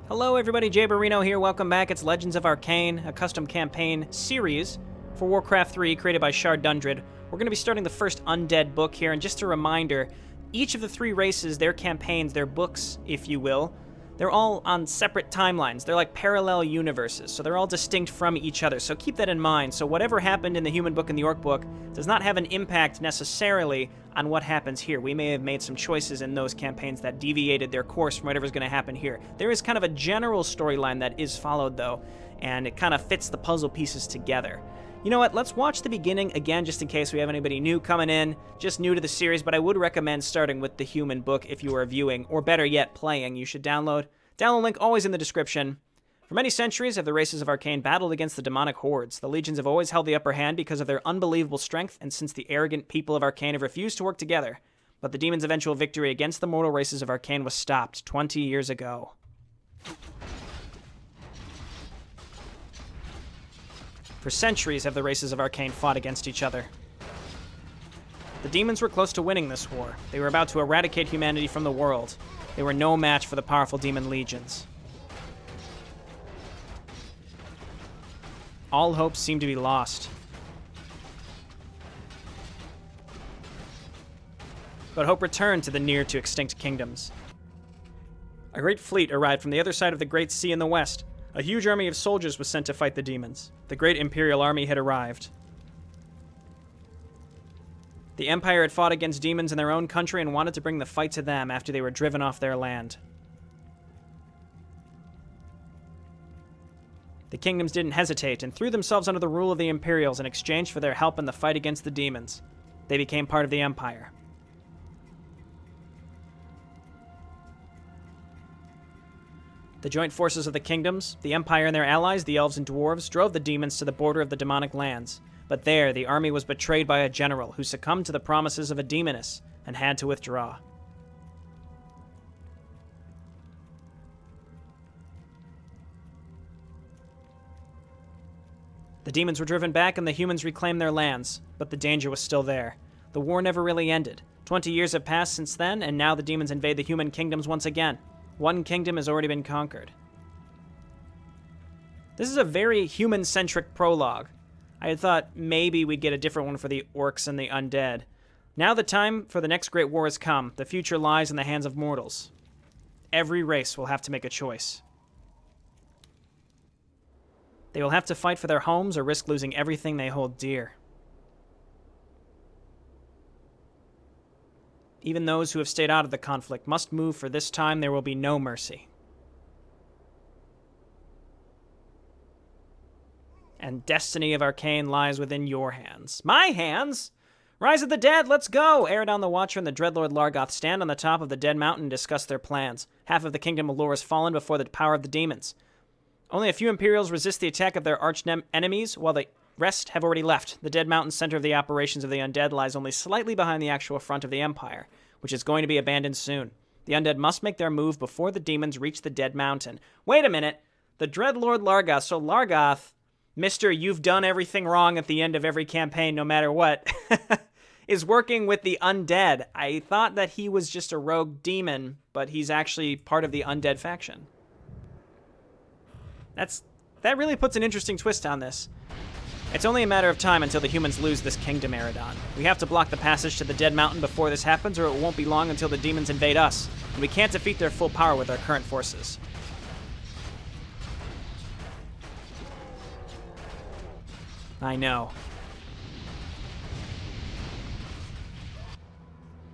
Hello everybody, Jayborino here, welcome back. It's Legends of Arkain, a custom campaign series for Warcraft 3 created by Shard Dundred. We're going to be starting the first Undead book here, and just a reminder, each of the three races, their campaigns, their books, if you will, they're all on separate timelines. They're like parallel universes, so they're all distinct from each other, so keep that in mind. So whatever happened in the human book and the orc book does not have an impact necessarily on what happens here. We may have made some choices in those campaigns that deviated their course from whatever's going to happen here. There is kind of a general storyline that is followed, though, and it kind of fits the puzzle pieces together. You know what, let's watch the beginning again, just in case we have anybody new coming in, just new to the series, but I would recommend starting with the human book if you are viewing, or better yet, playing. You should download. Download link always in the description. For many centuries have the races of Arkain battled against the demonic hordes. The legions have always held the upper hand because of their unbelievable strength, and since the arrogant people of Arkain have refused to work together. But the demons' eventual victory against the mortal races of Arkain was stopped 20 years ago. For centuries have the races of Arkain fought against each other. The demons were close to winning this war. They were about to eradicate humanity from the world. They were no match for the powerful demon legions. All hope seemed to be lost. But hope returned to the near-to-extinct kingdoms. A great fleet arrived from the other side of the Great Sea in the west. A huge army of soldiers was sent to fight the demons. The great Imperial army had arrived. The Empire had fought against demons in their own country and wanted to bring the fight to them after they were driven off their land. The kingdoms didn't hesitate and threw themselves under the rule of the Imperials in exchange for their help in the fight against the demons. They became part of the Empire. The joint forces of the kingdoms, the Empire and their allies, the elves and dwarves, drove the demons to the border of the demonic lands. But there, the army was betrayed by a general who succumbed to the promises of a demoness and had to withdraw. The demons were driven back and the humans reclaimed their lands, but the danger was still there. The war never really ended. 20 years have passed since then, and now the demons invade the human kingdoms once again. One kingdom has already been conquered. This is a very human-centric prologue. I had thought maybe we'd get a different one for the orcs and the undead. Now the time for the next great war has come. The future lies in the hands of mortals. Every race will have to make a choice. They will have to fight for their homes or risk losing everything they hold dear. Even those who have stayed out of the conflict must move, for this time there will be no mercy. And destiny of Arkain lies within your hands. My hands? Rise of the dead, let's go! Eredon the Watcher and the Dreadlord Largoth stand on the top of the Dead Mountain and discuss their plans. Half of the Kingdom of Lore has fallen before the power of the demons. Only a few Imperials resist the attack of their arch-enemies, while the rest have already left. The Dead Mountain, center of the operations of the Undead, lies only slightly behind the actual front of the Empire, which is going to be abandoned soon. The Undead must make their move before the demons reach the Dead Mountain. Wait a minute! The Dreadlord Largoth, so Largoth, Mr. You've done everything wrong at the end of every campaign, no matter what, is working with the Undead. I thought that he was just a rogue demon, but he's actually part of the Undead faction. That really puts an interesting twist on this. It's only a matter of time until the humans lose this kingdom, Eredon. We have to block the passage to the Dead Mountain before this happens, or it won't be long until the demons invade us, and we can't defeat their full power with our current forces. I know.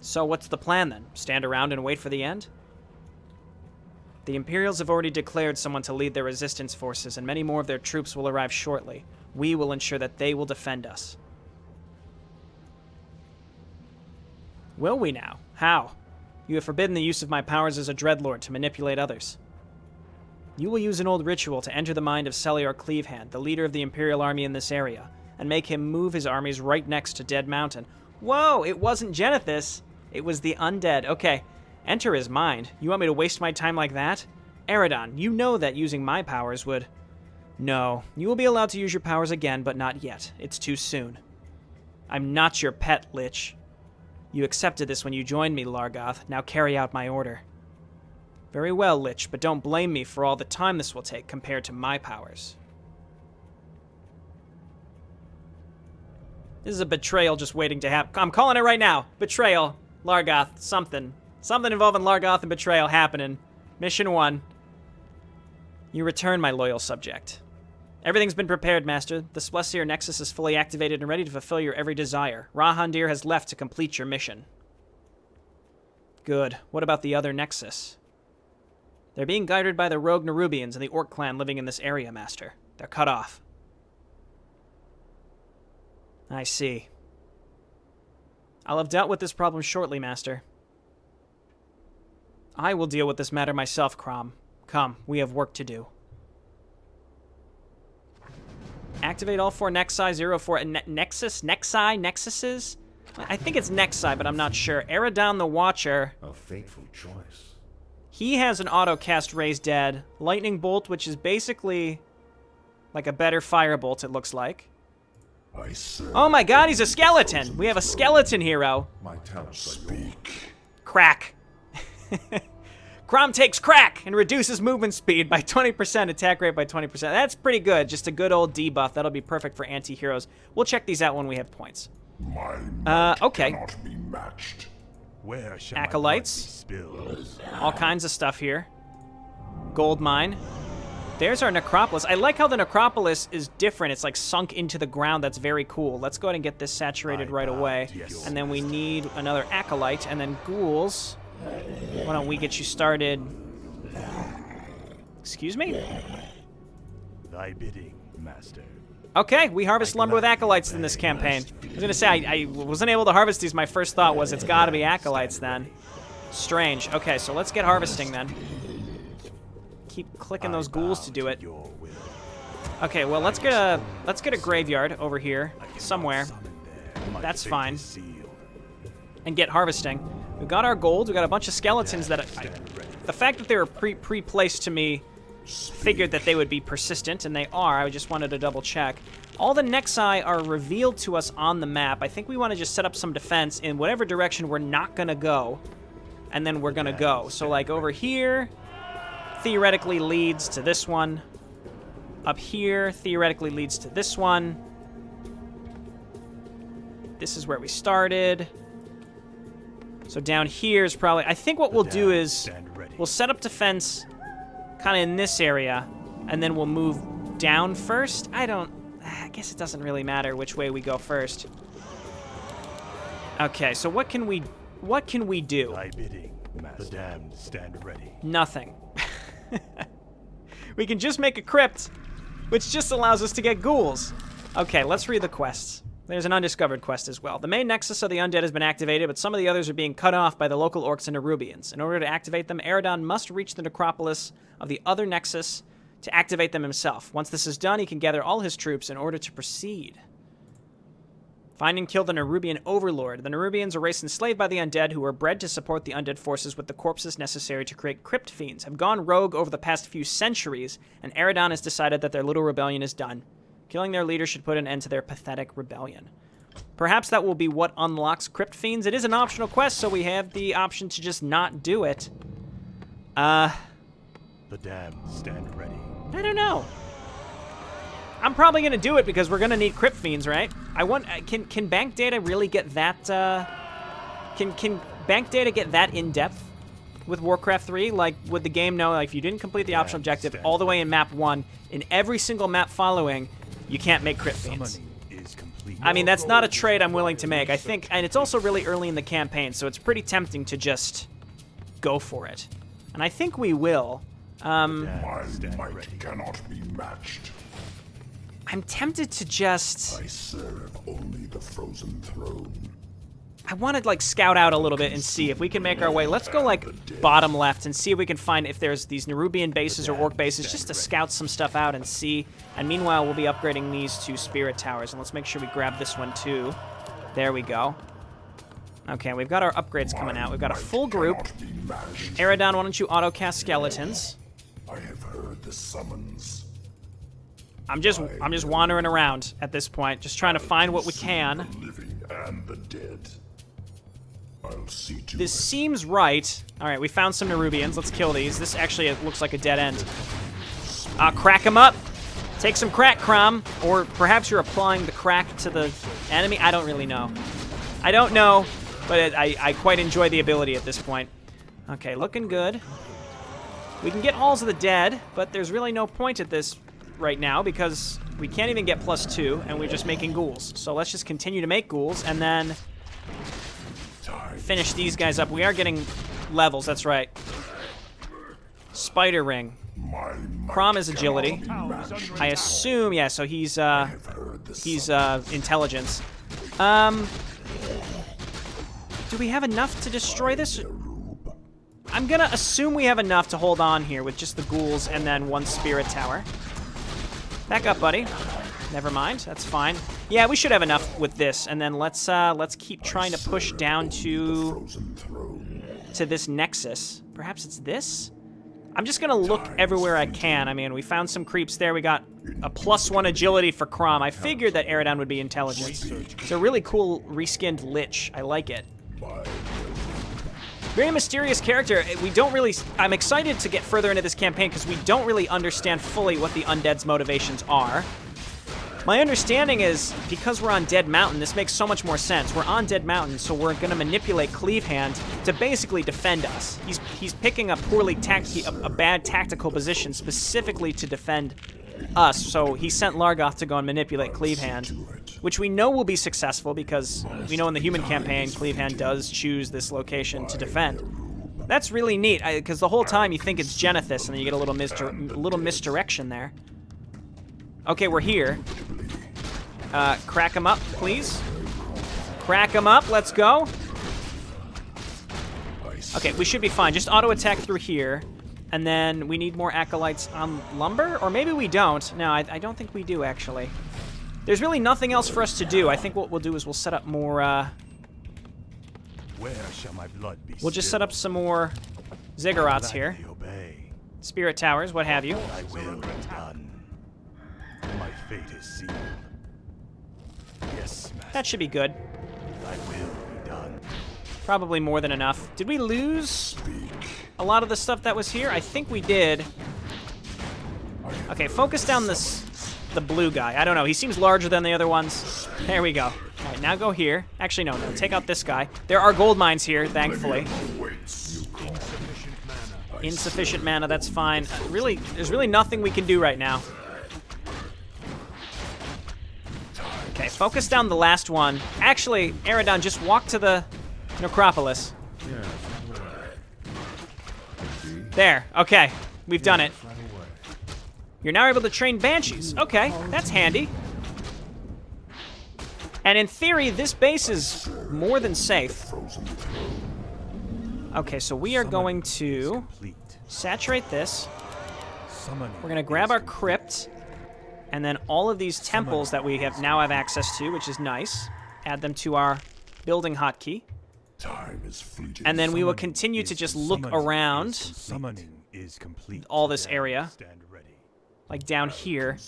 So what's the plan then? Stand around and wait for the end? The Imperials have already declared someone to lead their resistance forces, and many more of their troops will arrive shortly. We will ensure that they will defend us. Will we now? How? You have forbidden the use of my powers as a Dreadlord to manipulate others. You will use an old ritual to enter the mind of Celior Cleavehand, the leader of the Imperial army in this area, and make him move his armies right next to Dead Mountain. Whoa, it wasn't Genethys. It was the Undead. Okay, enter his mind. You want me to waste my time like that? Eredon, you know that using my powers would... No, you will be allowed to use your powers again, but not yet. It's too soon. I'm not your pet, Lich. You accepted this when you joined me, Largoth. Now carry out my order. Very well, Lich, but don't blame me for all the time this will take compared to my powers. This is a betrayal just waiting to happen. I'm calling it right now. Betrayal. Largoth. Something. Something involving Largoth and betrayal happening. Mission 1. You return, my loyal subject. Everything's been prepared, Master. The Splessier Nexus is fully activated and ready to fulfill your every desire. Rahandir has left to complete your mission. Good. What about the other Nexus? They're being guided by the rogue Nerubians and the Orc clan living in this area, Master. They're cut off. I see. I'll have dealt with this problem shortly, Master. I will deal with this matter myself, Crom. Come, we have work to do. Activate all 4 Nexi, 04 Nexus? Nexi? Nexuses? I think it's Nexi, but I'm not sure. Eridon the Watcher. A fateful choice. He has an auto-cast Raise Dead. Lightning Bolt, which is basically like a better Firebolt, it looks like. Oh my god, he's a skeleton! We have a skeleton hero. My talents speak. Crack. Crom takes crack and reduces movement speed by 20%, attack rate by 20%. That's pretty good. Just a good old debuff. That'll be perfect for anti-heroes. We'll check these out when we have points. Okay. Cannot be matched. Where shall Acolytes. my blood be spilled? All kinds of stuff here. Gold mine. There's our necropolis. I like how the necropolis is different. It's like sunk into the ground. That's very cool. Let's go ahead and get this saturated right away. And then we need another acolyte and then ghouls. Why don't we get you started? Excuse me? Thy bidding, Master. Okay, we harvest lumber with acolytes in this campaign. I was gonna say, I wasn't able to harvest these. My first thought was it's gotta be acolytes then. Strange. Okay, so let's get harvesting then. Keep clicking those ghouls to do it. Okay, well let's get a graveyard over here somewhere. That's fine. And get harvesting. We got our gold. We got a bunch of skeletons that the fact that they were pre-placed to me figured that they would be persistent, and they are. I just wanted to double check. All the Nexi are revealed to us on the map. I think we want to just set up some defense in whatever direction we're not gonna go, and then we're gonna go. So like over here theoretically leads to this one. Up here theoretically leads to this one. This is where we started. So down here is probably... I think what we'll do is we'll set up defense kind of in this area, and then we'll move down first. I guess it doesn't really matter which way we go first. Okay, so what can we do? Thy bidding, Master. The damned stand ready. Nothing. We can just make a crypt, which just allows us to get ghouls. Okay, let's read the quests. There's an undiscovered quest as well. The main nexus of the undead has been activated, but some of the others are being cut off by the local orcs and Nerubians. In order to activate them, Eridon must reach the necropolis of the other nexus to activate them himself. Once this is done, he can gather all his troops in order to proceed. Find and kill the Nerubian overlord. The Nerubians, a race enslaved by the undead who were bred to support the undead forces with the corpses necessary to create crypt fiends, have gone rogue over the past few centuries, and Eridon has decided that their little rebellion is done. Killing their leader should put an end to their pathetic rebellion. Perhaps that will be what unlocks Crypt Fiends. It is an optional quest, so we have the option to just not do it. The damned stand ready. I don't know. I'm probably going to do it because we're going to need Crypt Fiends, right? Can bank data really get that, can bank data get that in-depth with Warcraft 3? Like, would the game know, like, if you didn't complete the optional objective all the way in map 1, in every single map following, you can't make Crypt Fiends? I mean, that's not a trade I'm willing to make. I think, and it's also really early in the campaign, so it's pretty tempting to just go for it. And I think we will. My might cannot be matched. I'm tempted to just... I serve only the frozen throne. I want to, like, scout out a little bit and see if we can make our way. Let's go, like, bottom left and see if we can find if there's these Nerubian bases or Orc bases, just to scout some stuff out and see. And meanwhile, we'll be upgrading these 2 spirit towers. And let's make sure we grab this one, too. There we go. Okay, we've got our upgrades coming out. We've got a full group. Eridon, why don't you auto-cast skeletons? I have heard the summons. I'm just wandering around at this point, just trying to find what we can. The living and the dead. I'll see to This it. seems right. All right, we found some Nerubians. Let's kill these. This actually it looks like a dead end. Crack them up. Take some crack, Crom. Or perhaps you're applying the crack to the enemy. I don't really know. I don't know, but I quite enjoy the ability at this point. Okay, looking good. We can get Halls of the Dead, but there's really no point at this right now because we can't even get +2, and we're just making ghouls. So let's just continue to make ghouls, and then finish these guys up. We are getting levels, that's right. Spider Ring. Crom is agility. I assume, yeah, so he's intelligence. Do we have enough to destroy this? I'm gonna assume we have enough to hold on here with just the ghouls and then one spirit tower. Back up, buddy. Never mind, that's fine. Yeah, we should have enough with this, and then let's keep trying to push down to this nexus. Perhaps it's this? I'm just gonna look everywhere I can. I mean, we found some creeps there. We got a +1 agility for Crom. I figured that Eridon would be intelligence. It's a really cool reskinned Lich. I like it. Very mysterious character. We don't really... I'm excited to get further into this campaign because we don't really understand fully what the Undead's motivations are. My understanding is, because we're on Dead Mountain, this makes so much more sense. We're on Dead Mountain, so we're going to manipulate Cleavehand to basically defend us. He's picking a a bad tactical position specifically to defend us, so he sent Largoth to go and manipulate Cleavehand, which we know will be successful because we know in the human campaign, Cleavehand does choose this location to defend. That's really neat, because the whole time you think it's Genethys, and then you get a little misdirection there. Okay, we're here. Crack him up, please. Crack him up, let's go. Okay, we should be fine. Just auto-attack through here. And then we need more acolytes on lumber? Or maybe we don't. No, I don't think we do, actually. There's really nothing else for us to do. I think what we'll do is we'll set up more, Where shall my blood be we'll just set up some more ziggurats here. Spirit towers, what have you. I will be done. My fate is sealed. Yes, master. That should be good. I will be done. Probably more than enough. Did we lose a lot of the stuff that was here? I think we did. Okay, focus down the blue guy. I don't know. He seems larger than the other ones. There we go. All right, now go here. Actually, no. Take out this guy. There are gold mines here, thankfully. Insufficient mana, that's fine. Really, there's really nothing we can do right now. Okay, focus down the last one. Actually, Eridon, just walk to the necropolis. There, okay. We've done it. You're now able to train banshees. Okay, that's handy. And in theory, this base is more than safe. Okay, so we are going to saturate this. We're going to grab our crypt. And then all of these temples that we now have access to, which is nice. Add them to our building hotkey. And then we will continue to just look around all this area. Like down here.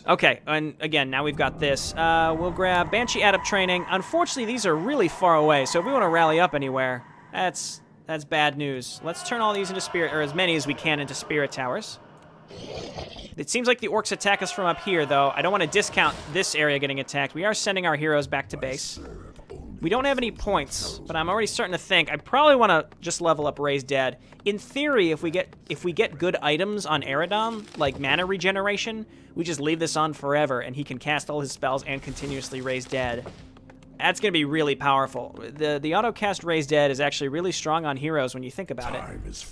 Okay, and again, now we've got this. We'll grab Banshee Adept Training. Unfortunately, these are really far away, so if we want to rally up anywhere, that's bad news. Let's turn all these into spirit, or as many as we can into spirit towers. It seems like the orcs attack us from up here, though. I don't want to discount this area getting attacked. We are sending our heroes back to base. We don't have any points, but I'm already starting to think I probably want to just level up Raise Dead. In theory, if we get good items on Eridon, like mana regeneration, we just leave this on forever, and he can cast all his spells and continuously Raise Dead. That's going to be really powerful. The auto-cast Raise Dead is actually really strong on heroes when you think about it,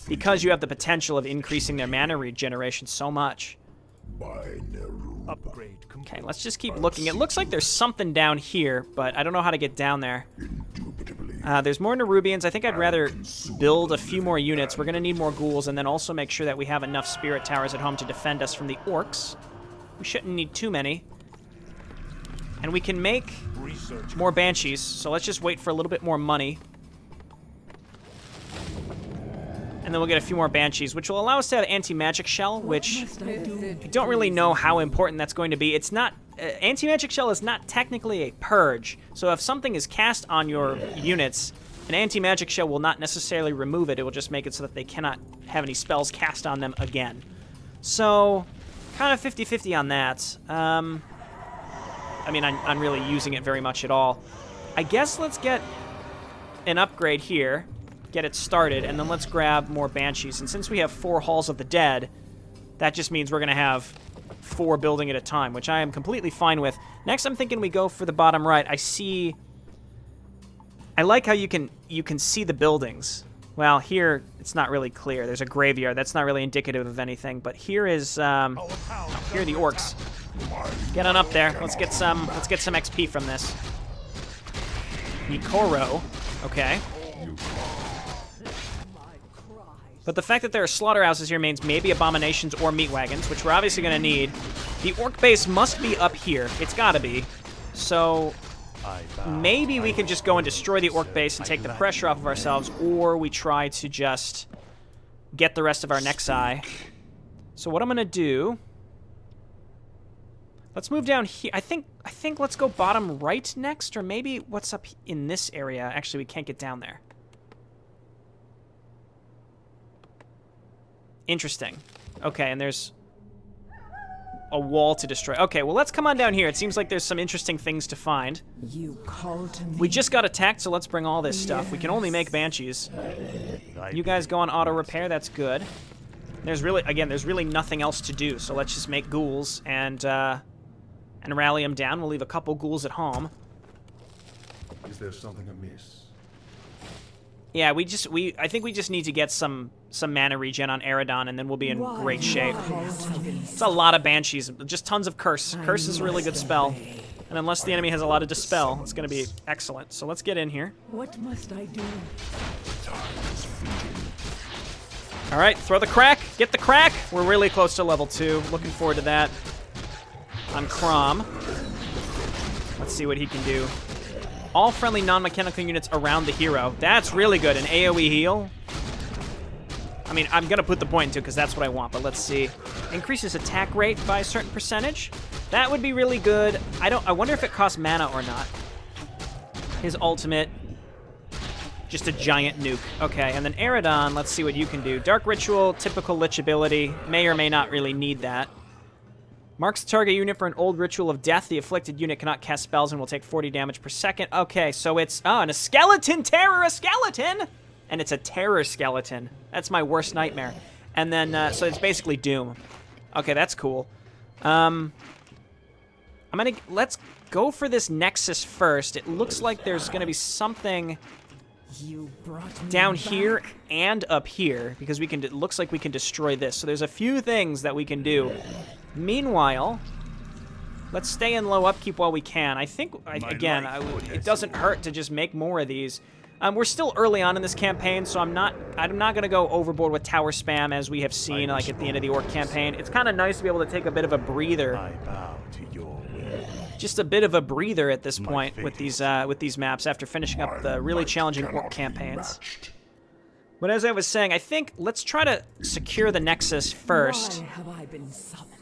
because you have the potential of increasing their mana regeneration so much. Okay, let's just keep looking. It looks like there's something down here, but I don't know how to get down there. There's more Nerubians. I think I'd rather build a few more units. We're going to need more ghouls, and then also make sure that we have enough spirit towers at home to defend us from the orcs. We shouldn't need too many. And we can make more banshees, so let's just wait for a little bit more money. And then we'll get a few more Banshees, which will allow us to have Anti-Magic Shell, which I don't really know how important that's going to be. It's not... Anti-Magic Shell is not technically a purge, so if something is cast on your units, an Anti-Magic Shell will not necessarily remove it. It will just make it so that they cannot have any spells cast on them again. So, kind of 50-50 on that. I mean, I'm really using it very much at all. I guess let's get an upgrade here, get it started, and then let's grab more Banshees. And since we have 4 Halls of the Dead, that just means we're going to have 4 building at a time, which I am completely fine with. Next, I'm thinking we go for the bottom right. I like how you can see the buildings. Well, here, it's not really clear. There's a graveyard. That's not really indicative of anything. But here is, here are the Orcs. Get on up there. Let's get some XP from this. Nikoro. Okay. But the fact that there are slaughterhouses here means maybe abominations or meat wagons, which we're obviously going to need. The Orc base must be up here. It's got to be. So maybe we can just go and destroy the Orc base and take the pressure off of ourselves, or we try to just get the rest of our Nexi. So what I'm going to do... Let's move down here. I think let's go bottom right next, or maybe what's up in this area? Actually, we can't get down there. Interesting. Okay, and there's a wall to destroy. Okay, well, let's come on down here. It seems like there's some interesting things to find. You called to me. We just got attacked, so let's bring all this stuff. We can only make Banshees. You guys go on auto repair. That's good. There's really nothing else to do, so let's just make ghouls and rally them down. We'll leave a couple ghouls at home. Is there something amiss? Yeah, I think we just need to get some mana regen on Eridon, and then we'll be in great shape. It's a lot of Banshees, just tons of Curse. Curse is a really good spell, and unless the enemy has a lot of Dispel, it's going to be excellent. So let's get in here. What must I do? All right, throw the crack. Get the crack. We're really close to level 2. Looking forward to that. On Crom. Let's see what he can do. All friendly non-mechanical units around the hero. That's really good. An AoE heal. I mean, I'm going to put the point into it because that's what I want, but let's see. Increases attack rate by a certain percentage. That would be really good. I wonder if it costs mana or not. His ultimate. Just a giant nuke. Okay, and then Eridon, let's see what you can do. Dark Ritual, typical Lich ability. May or may not really need that. Marks the target unit for an old ritual of death. The afflicted unit cannot cast spells and will take 40 damage per second. Okay, so it's... Oh, and a skeleton terror, a skeleton! And it's a terror skeleton. That's my worst nightmare. And then, so it's basically Doom. Okay, that's cool. Let's go for this Nexus first. It looks like there's gonna be something down here and up here, because it looks like we can destroy this. So there's a few things that we can do. Meanwhile, let's stay in low upkeep while we can. I think, again, it doesn't hurt to just make more of these. We're still early on in this campaign, so I'm not going to go overboard with tower spam as we have seen like at the end of the Orc campaign. It's kind of nice to be able to take a bit of a breather. I bow to your will. Just a bit of a breather at this point with these maps after finishing up the really challenging Orc campaigns. But as I was saying, I think let's try to secure the Nexus first. Why have I been summoned?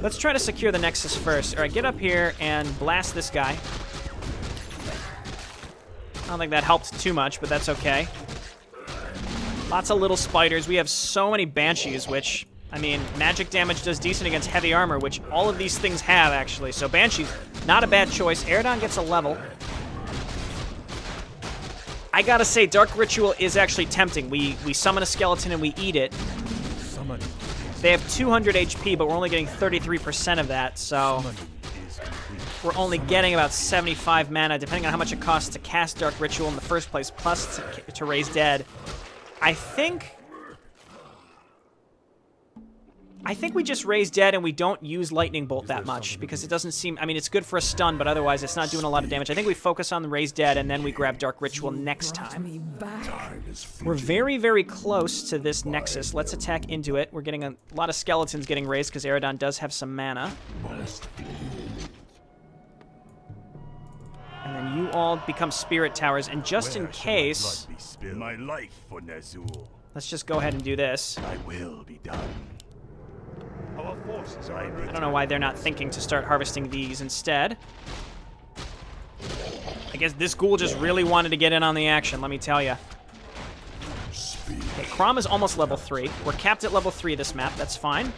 Let's try to secure the Nexus first. All right, get up here and blast this guy. I don't think that helped too much, but that's okay. Lots of little spiders. We have so many Banshees, which, I mean, magic damage does decent against heavy armor, which all of these things have, actually. So Banshees, not a bad choice. Eridon gets a level. I gotta say, Dark Ritual is actually tempting. We summon a skeleton and we eat it. Summon. They have 200 HP, but we're only getting 33% of that, so we're only getting about 75 mana, depending on how much it costs to cast Dark Ritual in the first place, plus to raise dead. I think we just raise dead and we don't use Lightning Bolt that much, because it doesn't seem... I mean, it's good for a stun, but otherwise it's not doing a lot of damage. I think we focus on the raise dead, and then we grab Dark Ritual next time. We're very, very close to this Nexus. Let's attack into it. We're getting a lot of skeletons getting raised, because Eridon does have some mana. And then you all become Spirit Towers, and just in case... My life for Ner'zhul. Let's just go ahead and do this. I will be done. Our forces are I don't know why they're not thinking to start harvesting these instead. I guess this ghoul just really wanted to get in on the action, let me tell you. Okay, Crom is almost level 3. We're capped at level 3 this map, that's fine.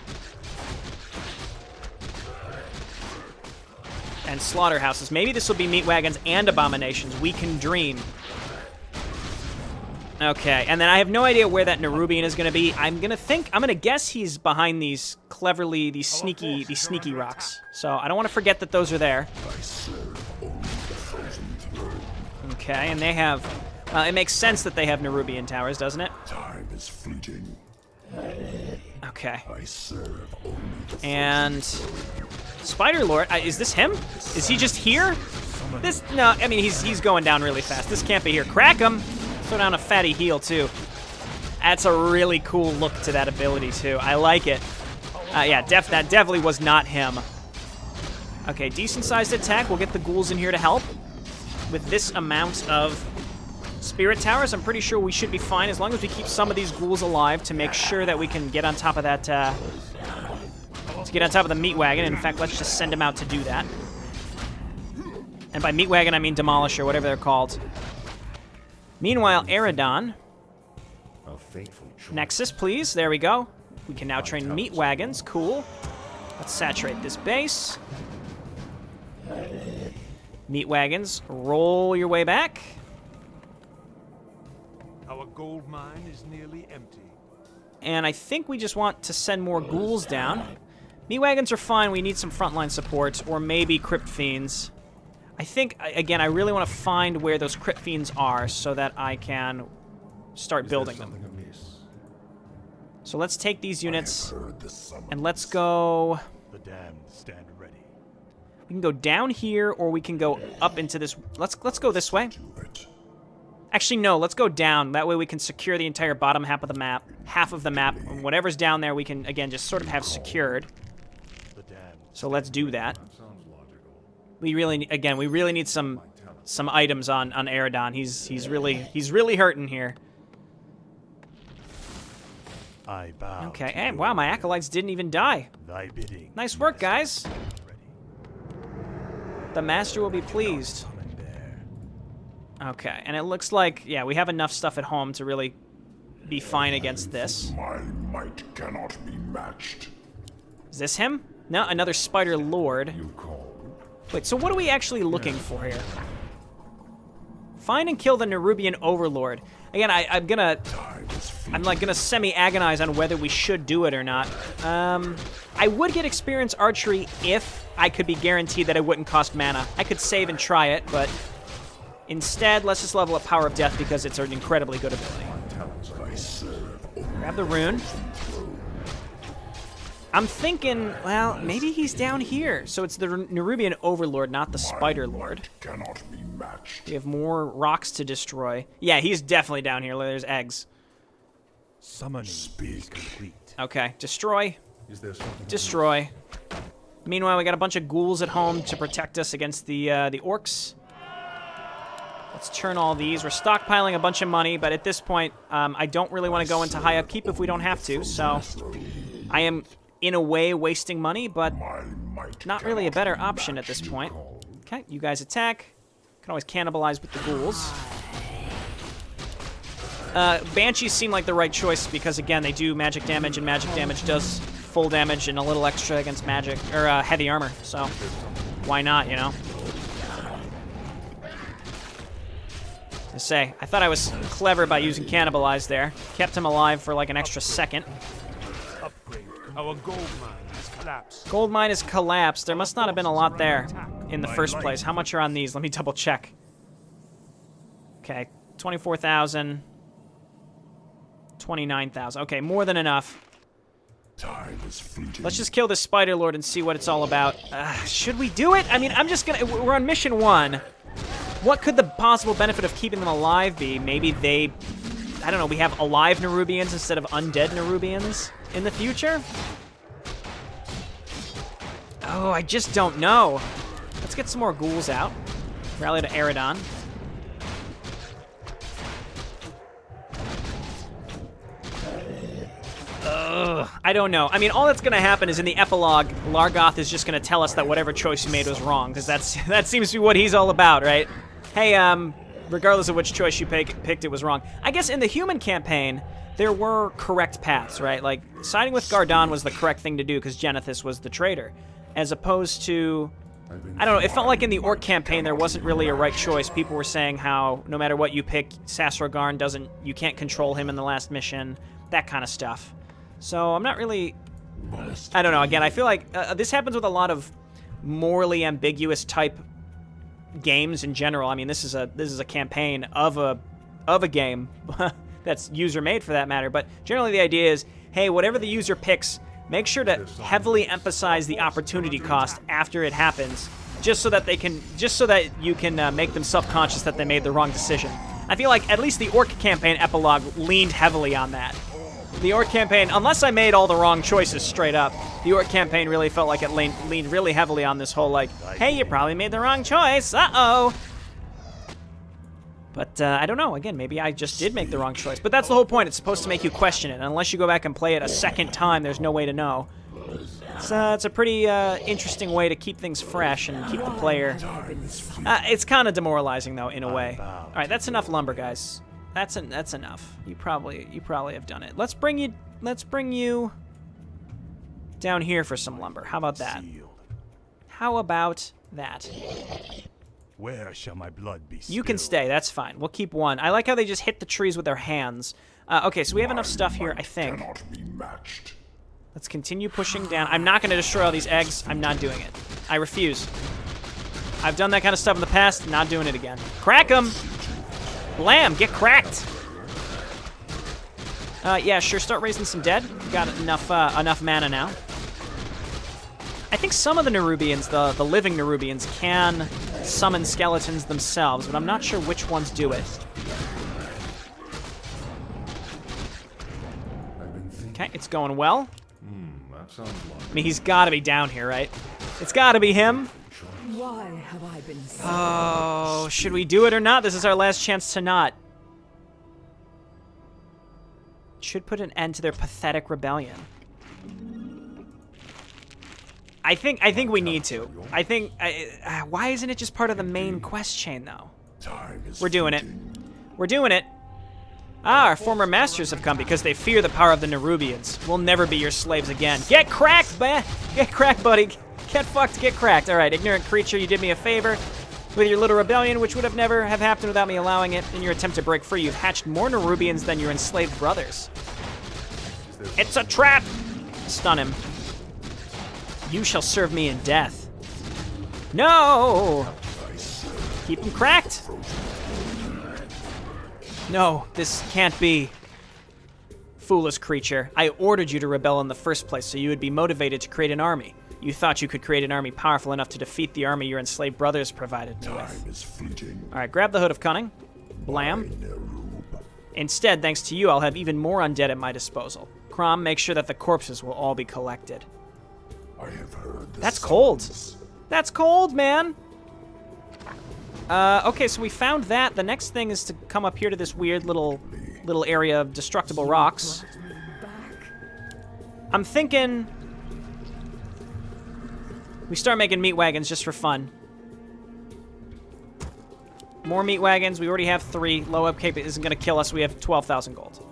And slaughterhouses. Maybe this will be meat wagons and abominations. We can dream. Okay, and then I have no idea where that Nerubian is going to be. I'm going to guess he's behind these these sneaky rocks. So I don't want to forget that those are there. Okay, and they have, it makes sense that they have Nerubian towers, doesn't it? Time is fleeting. Okay. I serve only the And Spider Lord, is this him? Is he just here? No, I mean, he's going down really fast. This can't be here. Crack him! Throw down a fatty heal, too. That's a really cool look to that ability, too. I like it. Yeah, that definitely was not him. Okay, decent-sized attack. We'll get the ghouls in here to help. With this amount of spirit towers, I'm pretty sure we should be fine as long as we keep some of these ghouls alive to make sure that we can get on top of that, to get on top of the meat wagon. In fact, let's just send him out to do that. And by meat wagon, I mean demolisher, whatever they're called. Meanwhile, Eridon. Nexus, please. There we go. We can now train meat wagons. Cool. Let's saturate this base. Meat wagons, roll your way back. Our gold mine is nearly empty. And I think we just want to send more ghouls down. Meat wagons are fine. We need some frontline support, or maybe crypt fiends. I think, again, I really want to find where those crypt fiends are so that I can start building them. So let's take these units and let's go. The damned stand ready. We can go down here, or we can go up into this. Let's go this way. Actually, no. Let's go down. That way, we can secure the entire bottom half of the map. And whatever's down there, we can again just sort of have secured. So let's do that. We really need some items on Eridon. He's really hurting here. I bow. Okay. Hey, wow, my acolytes didn't even die. Thy bidding. Nice work, guys. The master will be pleased. Okay, and it looks like, yeah, we have enough stuff at home to really be fine against this. My might cannot be matched. Is this him? No, another Spider Lord. Wait, so what are we actually looking for here? Find and kill the Nerubian Overlord. Again, I'm gonna semi-agonize on whether we should do it or not. I would get experience archery if I could be guaranteed that it wouldn't cost mana. I could save and try it, but instead, let's just level up Power of Death because it's an incredibly good ability. Grab the rune. I'm thinking, well, maybe he's down here. So it's the Nerubian Overlord, not the Spider Lord. Cannot be matched. We have more rocks to destroy. Yeah, he's definitely down here. There's eggs. Summoning is complete. Okay, destroy. Destroy. Meanwhile, we got a bunch of ghouls at home to protect us against the orcs. Let's turn all these. We're stockpiling a bunch of money, but at this point, I don't really want to go into high upkeep if we don't have to, so I am, in a way, wasting money, but not really a better option at this point. Okay, you guys attack. Can always cannibalize with the ghouls. Banshees seem like the right choice because, again, they do magic damage, and magic damage does full damage and a little extra against magic, or heavy armor, so why not, you know? I say, I thought I was clever by using Cannibalize there. Kept him alive for like an extra second. Upgrade. Our gold mine has collapsed. Gold mine is collapsed. There must not have been a lot there in the first place. How much are on these? Let me double check. Okay, 24,000. 29,000. Okay, more than enough. Time is fleeting. Let's just kill this Spider Lord and see what it's all about. Should we do it? I mean, I'm just gonna... We're on mission 1. What could the possible benefit of keeping them alive be? Maybe they... I don't know, we have alive Nerubians instead of undead Nerubians in the future? Oh, I just don't know. Let's get some more ghouls out. Rally to Eridon. I don't know. I mean, all that's going to happen is in the epilogue, Largoth is just going to tell us that whatever choice you made was wrong, because that seems to be what he's all about, right? Hey, regardless of which choice you picked, it was wrong. I guess in the human campaign, there were correct paths, right? Like, siding with Gardon was the correct thing to do because Genethys was the traitor, as opposed to... I don't know, it felt like in the Orc campaign there wasn't really a right choice. People were saying how no matter what you pick, Sasrogarn you can't control him in the last mission, that kind of stuff. So I'm not really... I don't know, again, I feel like this happens with a lot of morally ambiguous type games in general. I mean, this is a campaign of a game that's user-made for that matter, but generally the idea is, hey, whatever the user picks, make sure to heavily emphasize the opportunity cost after it happens, just so that you can make them self-conscious that they made the wrong decision. I feel like at least the Orc campaign epilogue leaned heavily on that. The Orc campaign, unless I made all the wrong choices straight up, the Orc campaign really felt like it leaned really heavily on this whole, like, hey, you probably made the wrong choice, uh-oh. But I don't know, again, maybe I just did make the wrong choice. But that's the whole point, it's supposed to make you question it. And unless you go back and play it a second time, there's no way to know. It's a pretty interesting way to keep things fresh and keep the player... it's kind of demoralizing, though, in a way. All right, that's enough lumber, guys. That's enough. You probably have done it. Let's bring you down here for some lumber. How about that? How about that? Where shall my blood be spilled? You can stay. That's fine. We'll keep one. I like how they just hit the trees with their hands. Okay, so we have enough stuff here, I think. Cannot be matched. Let's continue pushing down. I'm not going to destroy all these eggs. I'm not doing it. I refuse. I've done that kind of stuff in the past. Not doing it again. Crack them! Blam! Get cracked! Yeah, sure. Start raising some dead. Got enough mana now. I think some of the Nerubians, the living Nerubians, can summon skeletons themselves, but I'm not sure which ones do it. Okay, it's going well. That sounds like... I mean, he's got to be down here, right? It's got to be him. Why have I been Oh, should we do it or not? This is our last chance to not. Should put an end to their pathetic rebellion. I think we need to. I think... why isn't it just part of the main quest chain, though? We're doing it. We're doing it. Ah, our former masters have come because they fear the power of the Nerubians. We'll never be your slaves again. Get cracked, man! Get cracked, buddy. Get fucked, get cracked. All right, ignorant creature, you did me a favor. With your little rebellion, which would have never have happened without me allowing it, in your attempt to break free, you've hatched more Nerubians than your enslaved brothers. It's a trap! Stun him. You shall serve me in death. No! Keep him cracked. No, this can't be. Foolish creature. I ordered you to rebel in the first place so you would be motivated to create an army. You thought you could create an army powerful enough to defeat the army your enslaved brothers provided me with. Time is fleeting. All right, grab the Hood of Cunning. Blam. Instead, thanks to you, I'll have even more undead at my disposal. Crom, make sure that the corpses will all be collected. I have heard the That's cold. sounds. That's cold, man. Okay, so we found that. The next thing is to come up here to this weird little area of destructible rocks. I'm thinking we start making meat wagons just for fun. More meat wagons. We already have 3. Low upkeep isn't going to kill us. We have 12,000 gold.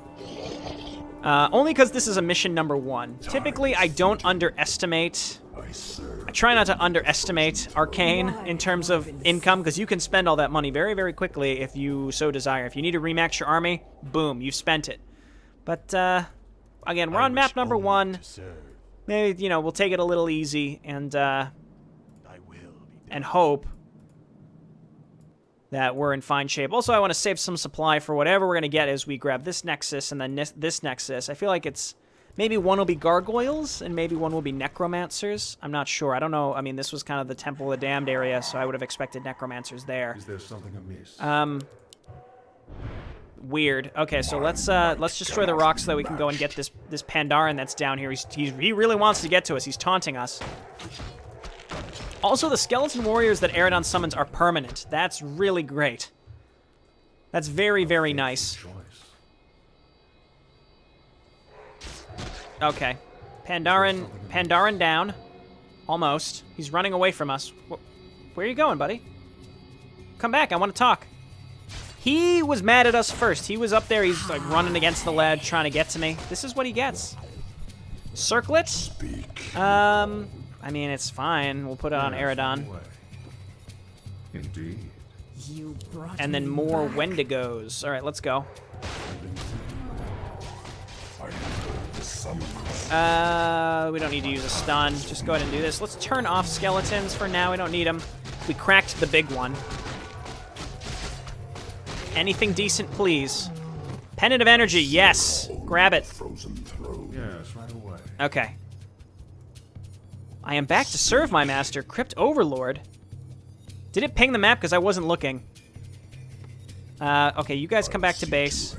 Only because this is a mission number 1. Typically, I don't underestimate... I try not to underestimate Arkain in terms of income, because you can spend all that money very, very quickly if you so desire. If you need to remax your army, boom, you've spent it. But, again, we're on map number 1. Maybe, you know, we'll take it a little easy and hope that we're in fine shape. Also, I want to save some supply for whatever we're going to get as we grab this Nexus and then this Nexus. I feel like it's... Maybe one will be gargoyles, and maybe one will be necromancers. I'm not sure. I don't know. I mean, this was kind of the Temple of the Damned area, so I would have expected necromancers there. Is there something amiss? Weird. Okay, so let's destroy the rocks so that we can go and get this Pandaren that's down here. He really wants to get to us. He's taunting us. Also, the skeleton warriors that Eridon summons are permanent. That's really great. That's very, very nice. Okay. Pandaren down. Almost. He's running away from us. Where are you going, buddy? Come back, I want to talk. He was mad at us first. He was up there, he's like running against the ledge, trying to get to me. This is what he gets. Circlet? I mean, it's fine. We'll put it on Eridon. Indeed. You brought And then me more back. Wendigos. All right, let's go. We don't need to use a stun. Just go ahead and do this. Let's turn off skeletons for now. We don't need them. We cracked the big one. Anything decent, please. Pendant of Energy, yes. Grab it. Frozen throne. Yes, right away. Okay. I am back to serve my master, Crypt Overlord. Did it ping the map? Because I wasn't looking. Okay, you guys come back to base.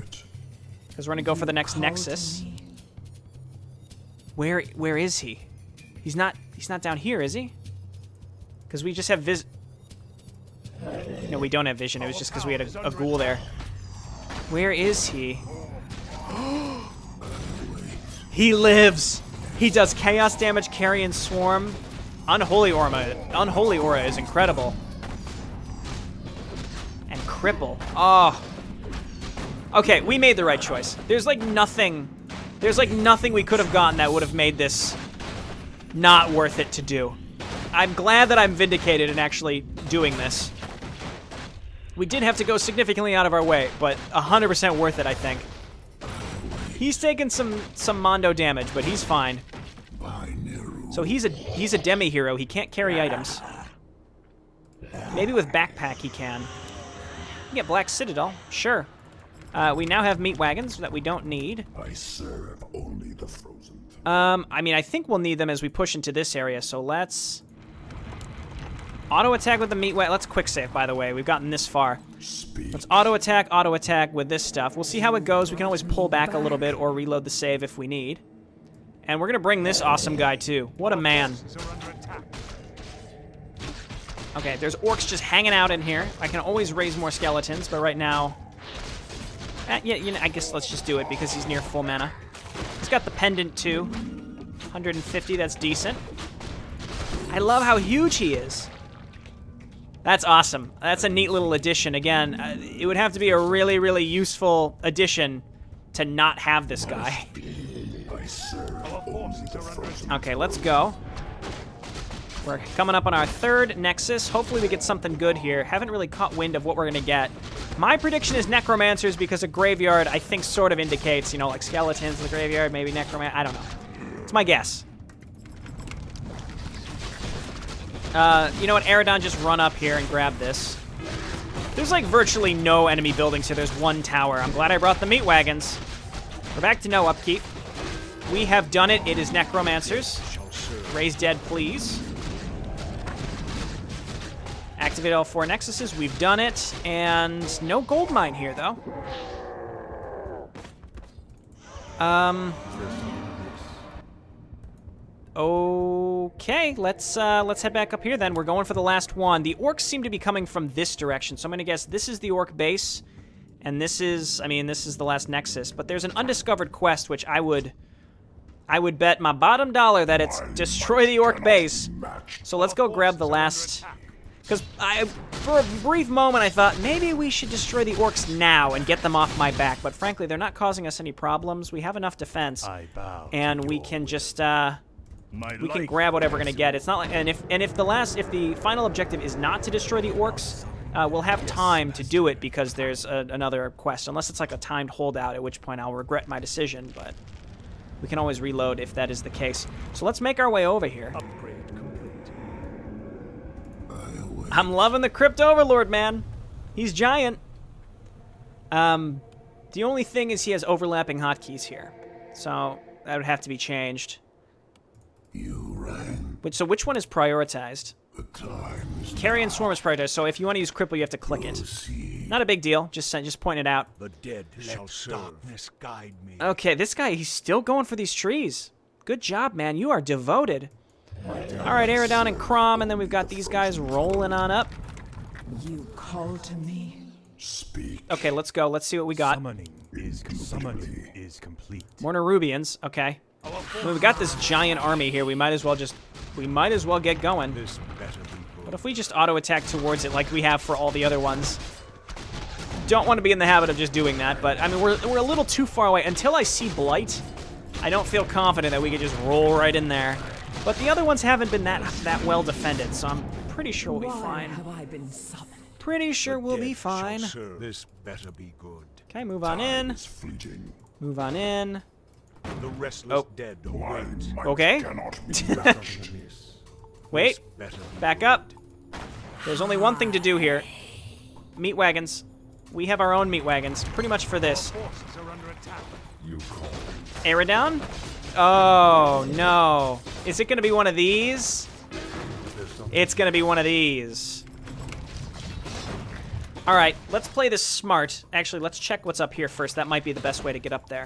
Because we're going to go for the next Called Nexus. me. Where is he? He's not down here, is he? Because we just have No, we don't have vision. It was just because we had a ghoul there. Where is he? He lives! He does chaos damage, carrion swarm. Unholy Aura is incredible. And cripple. Oh. Okay, we made the right choice. There's like nothing we could have gotten that would have made this not worth it to do. I'm glad that I'm vindicated in actually doing this. We did have to go significantly out of our way, but 100% worth it, I think. He's taken some Mondo damage, but he's fine. So he's a demi-hero. He can't carry items. Maybe with backpack he can. Get Black Citadel, sure. We now have meat wagons that we don't need. I serve only the frozen throne. I mean, I think we'll need them as we push into this area, so let's auto attack with the meat wagon. Let's quick save, by the way. We've gotten this far. Let's auto attack with this stuff. We'll see how it goes. We can always pull back a little bit or reload the save if we need. And we're gonna bring this awesome guy too. What a man. Okay, there's orcs just hanging out in here. I can always raise more skeletons, but right now, yeah, you know, I guess let's just do it because he's near full mana. He's got the pendant too. 150, that's decent. I love how huge he is. That's awesome. That's a neat little addition. Again, it would have to be a really, really useful addition to not have this guy. Okay, let's go. We're coming up on our third Nexus. Hopefully we get something good here. Haven't really caught wind of what we're going to get. My prediction is Necromancers because a graveyard, I think, sort of indicates, you know, like skeletons in the graveyard, maybe Necromancer. I don't know. It's my guess. You know what, Eridon, just run up here and grab this. There's like virtually no enemy buildings here. There's one tower. I'm glad I brought the meat wagons. We're back to no upkeep. We have done it. It is Necromancers. Raise dead, please. Activate all 4 Nexuses. We've done it. And no gold mine here, though. Okay, let's head back up here then. We're going for the last one. The orcs seem to be coming from this direction, so I'm gonna guess this is the orc base, and this is the last Nexus. But there's an undiscovered quest, which I would bet my bottom dollar that it's destroy the orc base. So let's go grab the last, because for a brief moment I thought maybe we should destroy the orcs now and get them off my back. But frankly, they're not causing us any problems. We have enough defense, and we can just we can grab whatever we're gonna get. It's not like, and if the final objective is not to destroy the orcs, we'll have time to do it because there's another quest. Unless it's like a timed holdout, at which point I'll regret my decision. But we can always reload if that is the case. So let's make our way over here. Upgrade complete. I'm loving the Crypt Overlord, man. He's giant. The only thing is he has overlapping hotkeys here, so that would have to be changed. You ran So which one is prioritized? the times. Carrion Swarm is prioritized, so if you want to use Cripple, you have to click it. Not a big deal, just point it out. The dead shall darkness guide me. Okay, this guy, he's still going for these trees. Good job, man. You are devoted. All right, Eridon and Crom, and then we've got these guys rolling on up. You call to me. Speak. Okay, let's go. Let's see what we got. Summoning is complete. More Nerubians. Okay. Well, we got this giant army here. We might as well get going. This better be good. But if we just auto-attack towards it like we have for all the other ones, don't want to be in the habit of just doing that. But I mean, we're a little too far away. Until I see Blight, I don't feel confident that we could just roll right in there. But the other ones haven't been that well defended, so I'm pretty sure we'll be Why fine. have I been summoned? Pretty sure we'll be Dead shall fine. serve. This better be good. Okay, move on in. Is fleeting. Move on in. The restless Oh. dead My await. might Okay. cannot be matched. Wait, This better be back good. up. There's only one thing to do here. Meat wagons. We have our own meat wagons, pretty much for this. Forces are under attack. You call me. Aerodon? Oh, no. Is it going to be one of these? It's going to be one of these. All right, let's play this smart. Actually, let's check what's up here first. That might be the best way to get up there.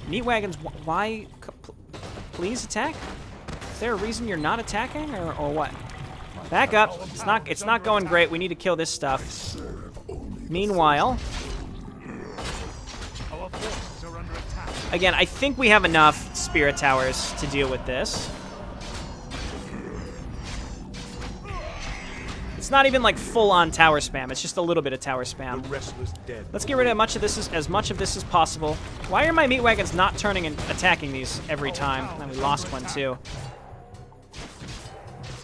Meat wagons, why? Please attack? Is there a reason you're not attacking, or what? Back up. It's not going great. We need to kill this stuff. Meanwhile, Our forces are under attack. again, I think we have enough spirit towers to deal with this. It's not even like full-on tower spam. It's just a little bit of tower The spam. restless dead. Let's get rid of as much of this as possible. Why are my meat wagons not turning and attacking these every time? And we lost one too.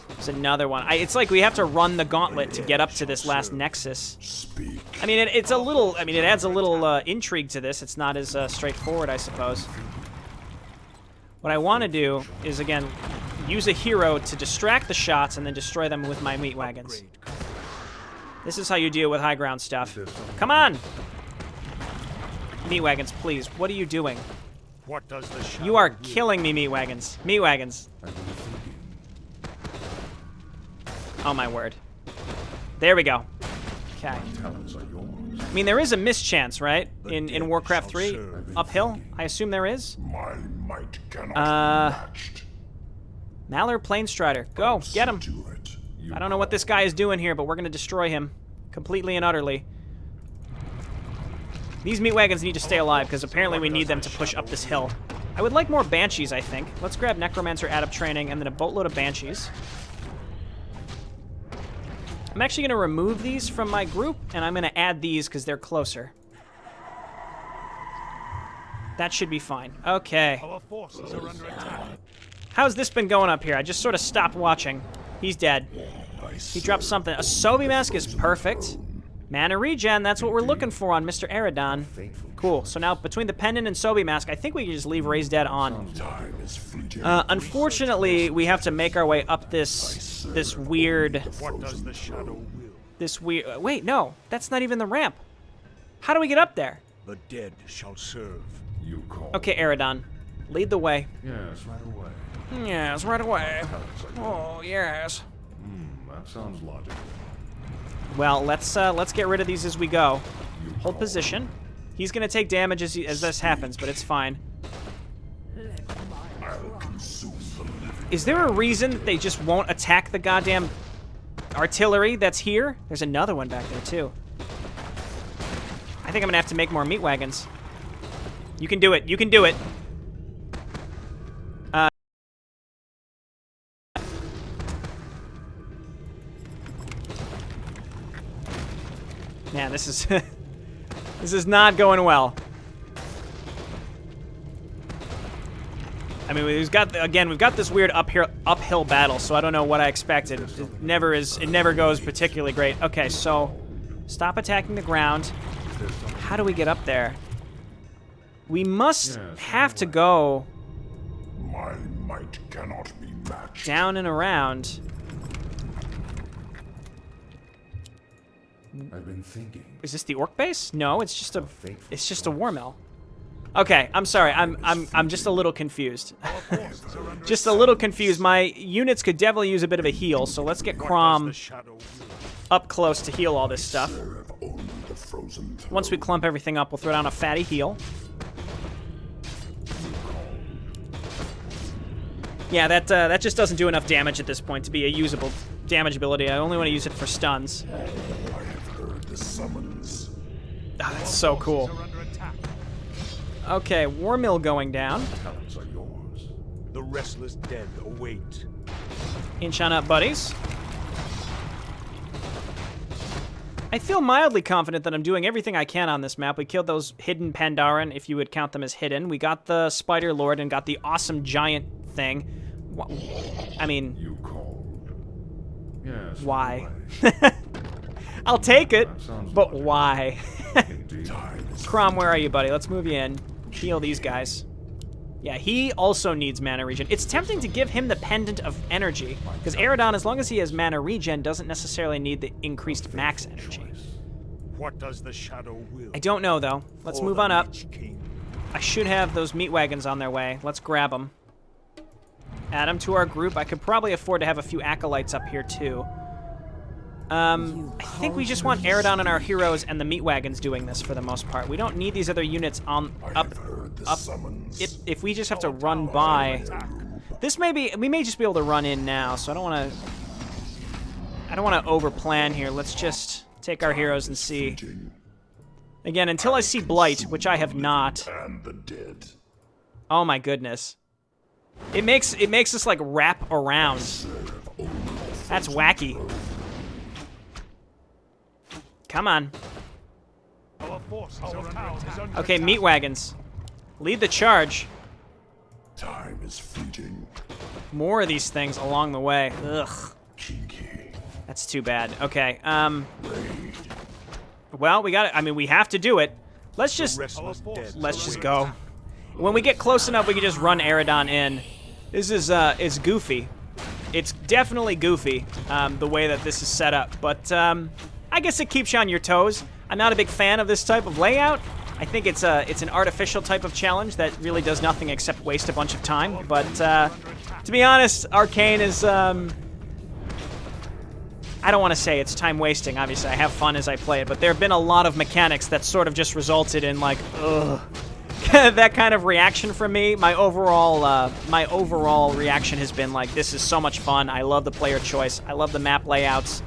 There's another one. It's like we have to run the gauntlet to get up to this last nexus. Speak. I mean, it's a little. I mean, it adds a little intrigue to this. It's not as straightforward, I suppose. What I want to do is, again, use a hero to distract the shots and then destroy them with my meat wagons. This is how you deal with high ground stuff. Come on! Meat wagons, please. What are you doing? What does the shadow You are will? killing me, meat wagons. Meat wagons. Oh, my word. There we go. Okay. Talents are yours. I mean, there is a mischance, right? In dead Warcraft shall 3? serve. Uphill? I assume there is? My might cannot be matched. Malar Planestrider. Go, get him. Do it. You I don't know what this guy is doing here, but we're going to destroy him. Completely and utterly. These meat wagons need to stay alive, because apparently we need them to push up this hill. I would like more Banshees, I think. Let's grab Necromancer Adept Training, and then a boatload of Banshees. I'm actually going to remove these from my group, and I'm going to add these because they're closer. That should be fine. Okay. Our forces are under attack. How's this been going up here? I just sort of stopped watching. He's dead. He dropped something. A Sobi Mask is perfect. Mana regen, that's what we're looking for on Mr. Aerodon. Cool. So now, between the Pendant and Sobi Mask, I think we can just leave Raise Dead on. Time is fleeting. Unfortunately, we have to make our way up this weird... What does the shadow will? This weird... wait, no. That's not even the ramp. How do we get up there? The dead shall serve. You call. Okay, Aerodon. Lead the way. Yes, right away. Yes, right away. Talents are yours. Oh, yes. That sounds logical. Well, let's get rid of these as we go. Hold position. He's gonna take damage as this happens, but it's fine. I'll consume the living. Is there a reason that they just won't attack the goddamn artillery that's here? There's another one back there too. I think I'm gonna have to make more meat wagons. You can do it. You can do it. Man, this is this is not going well. I mean, we've got this weird uphill battle, so I don't know what I expected. It never goes particularly great. Okay, so stop attacking the ground. How do we get up there? We must have to go My might cannot be matched. down and around. I've been thinking. Is this the Orc Base? No, it's just a war mill. Okay, I'm sorry. I'm just a little confused. Just a little confused. My units could definitely use a bit of a heal, so let's get The Crom shadow will. up close to heal all this stuff. Serve only the frozen throne. Once we clump everything up, we'll throw down a fatty heal. Yeah, that just doesn't do enough damage at this point to be a usable damage ability. I only want to use it for stuns. I have heard the summons. Oh, that's so cool. Are under attack. Okay, war mill going down. Talents are yours. The restless dead await. Inch on up, buddies. I feel mildly confident that I'm doing everything I can on this map. We killed those hidden Pandaren, if you would count them as hidden. We got the Spider Lord and got the awesome giant thing. I mean... You called. Yes. Why? I'll take it, but why? Crom, where are you, buddy? Let's move you in. Heal these guys. Yeah, he also needs mana regen. It's tempting to give him the Pendant of Energy, because Eridon, as long as he has mana regen, doesn't necessarily need the increased max energy. What does the shadow will? I don't know, though. Let's move on up. I should have those meat wagons on their way. Let's grab them. Add them to our group. I could probably afford to have a few acolytes up here, too. I think we just want Eridon and our heroes and the meat wagons doing this for the most part. We don't need these other units on up. If we just have to run by, this may be. We may just be able to run in now. So I don't want to overplan here. Let's just take our heroes and see. Again, until I see Blight, which I have not. And the dead. Oh my goodness! It makes us like wrap around. That's wacky. Come on. Okay, meat wagons. Lead the charge. Time is fleeting. More of these things along the way. Ugh. Cheeky. That's too bad. Okay, well, we got it. I mean, we have to do it. Let's just go. When we get close enough, we can just run Eridon in. This is, it's goofy. It's definitely goofy, the way that this is set up. But, I guess it keeps you on your toes. I'm not a big fan of this type of layout. I think it's an artificial type of challenge that really does nothing except waste a bunch of time. But to be honest, Arkain is I don't want to say it's time wasting. Obviously, I have fun as I play it, but there have been a lot of mechanics that sort of just resulted in like, ugh, that kind of reaction from me. My overall reaction has been like, this is so much fun. I love the player choice. I love the map layouts.